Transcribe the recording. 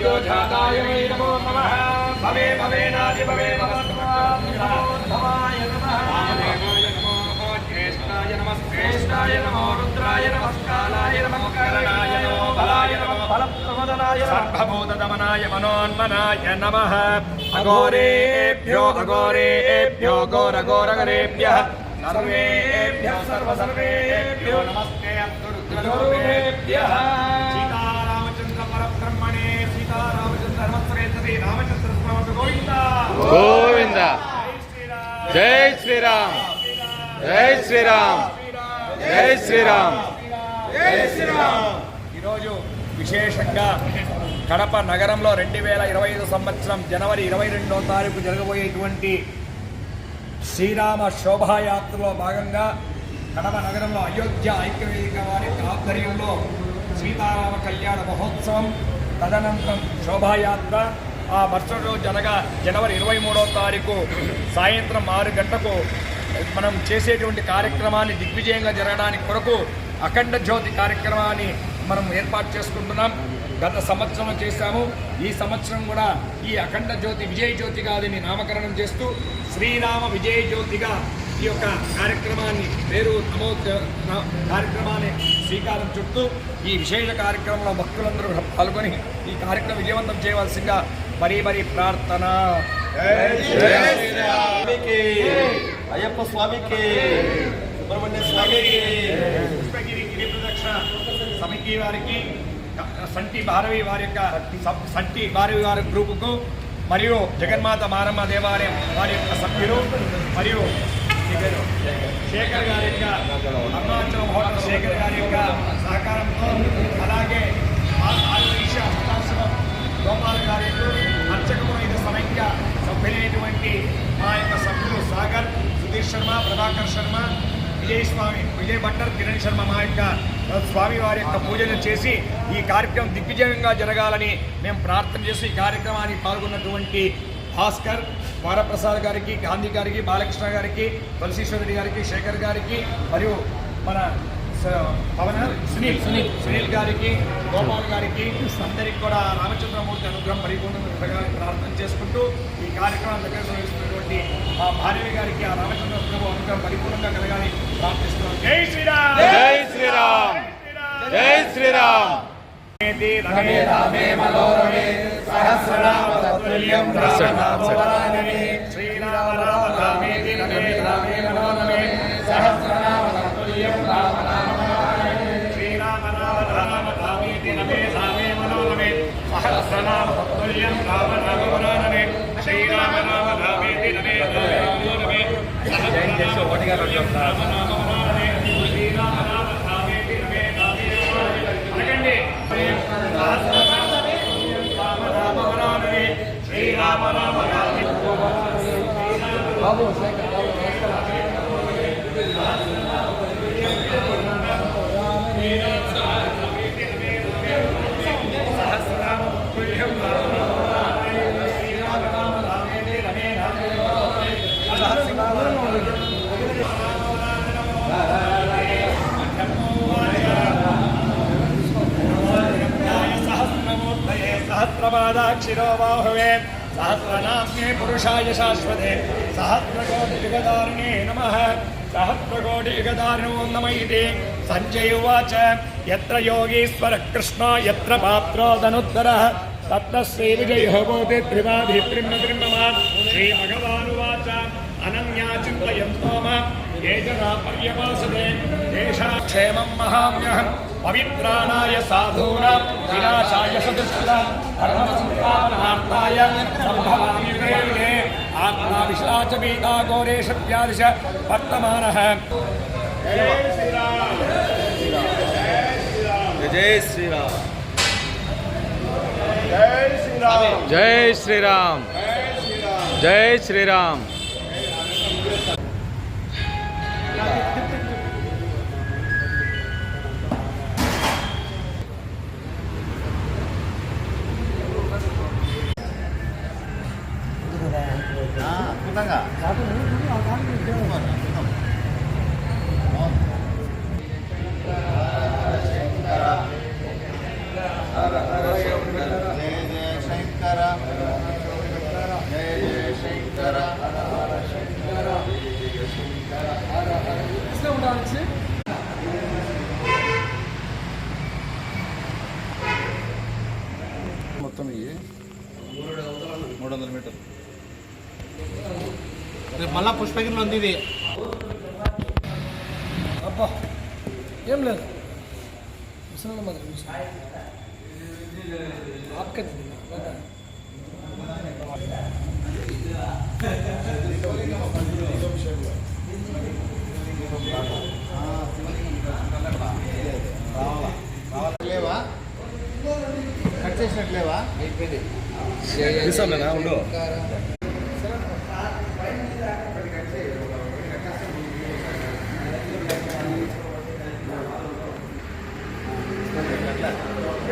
सद्योजाताय वै नमो नमः भवे भवेनादि भवे भवत्वाय नमः ज्येष्ठाय नमः श्रेष्ठाय नमो रुद्राय नमः कालाय नमः करणाय नमो बलाय नमः फलप्रमदनाय सर्वभूतदमनाय मनोन्मनाय नमः अघोरेभ्यो घोरघोरगरेभ्यः सर्वेभ्यः सर्वेभ्यो नमस्ते अस्तुरुद्ररूपेभ्यः सीतारामचंद्र परब्रह्मणे सीतारामचंद्र नमस्ते रामचंद्र स्वामी गोविंद गोविंद जय श्री राम जय श्री राम जय श्री राम जय श्री राम ఈరోజు విశేషంగా కడప నగరంలో 2025 సంవత్సరం జనవరి 22వ తారీఖు జరగబోయేటువంటి శ్రీరామ శోభాయాత్రలో భాగంగా కడప నగరంలో అయోధ్య ఐక్యవేదిక వారి ఆధ్వర్యంలో సీతారామ కళ్యాణ మహోత్సవం తదనంతరం శోభాయాత్ర ఆ మరుసటి రోజు జనగా జనవరి 23వ తారీఖు సాయంత్రం 6 గంటలకు మనం చేసేటువంటి కార్యక్రమాన్ని దిగ్విజయంగా జరగడానికి కొరకు అఖండ జ్యోతి కార్యక్రమాన్ని మనం ఏర్పాటు చేసుకుంటున్నాం. గత సంవత్సరం చేశాము. ఈ సంవత్సరం కూడా ఈ అఖండ జ్యోతి విజయ జ్యోతిగా దీన్ని నామకరణం చేస్తూ శ్రీరామ విజయ జ్యోతిగా ఈ యొక్క కార్యక్రమాన్ని పేరు కార్యక్రమాన్ని శ్రీకారం చుట్టూ ఈ విశేష కార్యక్రమంలో భక్తులందరూ పాల్గొని ఈ కార్యక్రమం విజయవంతం చేయవలసిందిగా మరీ ప్రార్థన. అయ్యప్ప స్వామికి సుబ్రహ్మణ్య స్వామికి పుష్పగిరి గిరి ప్రదక్షిణ సమితి వారికి సంటి భారవి వారి యొక్క సంటి భారవి వారి గ్రూపుకు మరియు జగన్మాత మారమ్మ దేవాలయం వారి యొక్క సభ్యులు మరియు శేఖర్ గారి యొక్క అరుణాచలం హోటల్ శేఖర్ గారి యొక్క సహకారంతో అలాగే గోపాల్ గారి అర్చకము ఇది సమైక్య సభ్యులైనటువంటి మా యొక్క సభ్యులు సాగర్ సుధీర్ శర్మ ప్రభాకర్ శర్మ విజయ్ భట్టర్ కిరణ్ శర్మ మా యొక్క స్వామి వారి యొక్క పూజలు చేసి ఈ కార్యక్రమం దిగ్విజయంగా జరగాలని మేము ప్రార్థన చేసి ఈ కార్యక్రమానికి పాల్గొన్నటువంటి భాస్కర్ వారప్రసాద్ గారికి గాంధీ గారికి బాలకృష్ణ గారికి తులసీశ్వరి గారికి శేఖర్ గారికి మరియు మన పవన్ సునీల్ గారికి గోపాల్ గారికి అందరికి కూడా రామచంద్రమూర్తి అనుగ్రహం పరిపూర్ణంగా జరగాలని ప్రార్థన చేసుకుంటూ ఈ కార్యక్రమం దగ్గర నిర్వహిస్తున్నటువంటి మా భార్య గారికి ఆ రామచంద్ర అనుగ్రహం పరిపూర్ణంగా కలగాలని ప్రార్థిస్తున్నాం. జై శ్రీరామ్ జై శ్రీరామ్ జై శ్రీరామ్. రమే రామే మనోరమే సహస్రనామ తత్తుల్యం రామనామవరాననే శ్రీరామ రామ రామేతి రమే రామే మనోరమే సహస్రనామ తత్తుల్యం రామనామవరాననే శ్రీరామ రామ రామ రామేతి రమే రామే మనోరమే సహస్రనామ తత్తుల్యం రామనామవరాననే శ్రీరామ రామ రామేతి రమే రామే మనోరమే సహస్రనామ రామనామవరాననే శ్రీరామ రామ రామేతి రమే రామే అనకండి శ్రీరామ రామ బాబు सहस्रपादाक्षिरो बाहुवे सहस्रनाम्ने पुरुषाय शाश्वते सहस्रकोटियुगधारिणे नमः सहस्रकोटियुगधारिणो नमः इति सञ्जय उवाच यत्र योगीश्वरः कृष्णो यत्र पात्रो धनुद्धरः तत्र श्रीविजयो भूति त्रिवाधित्रिम्नत्रिम्नमान् श्रीभगवानुवाच अनन्या चिन्तयन्तो मां ये जना पर्यवासते तेषां क्षेमं महाम्यहम् पवित्राणाय साधूनां विनाशाय सदुष्टां धर्मसंस्थापनार्थाय सम्भवामि युगे आत्मा विशाचपीता घोरेशव्यादिश वर्तमानः. जय श्रीराम जय श्रीराम जय श्रीराम जय श्रीराम जय श्रीराम. మొత్తం ఇవి 300 మీటర్లు. రేపు మళ్ళా పుష్పగిరిలో ఉంది ఇది. అబ్బా ఏం లేదు ముసలి మాత్రం ఆప్కది లేవా కట్ చేసినట్లేవా తీసాం ఉండు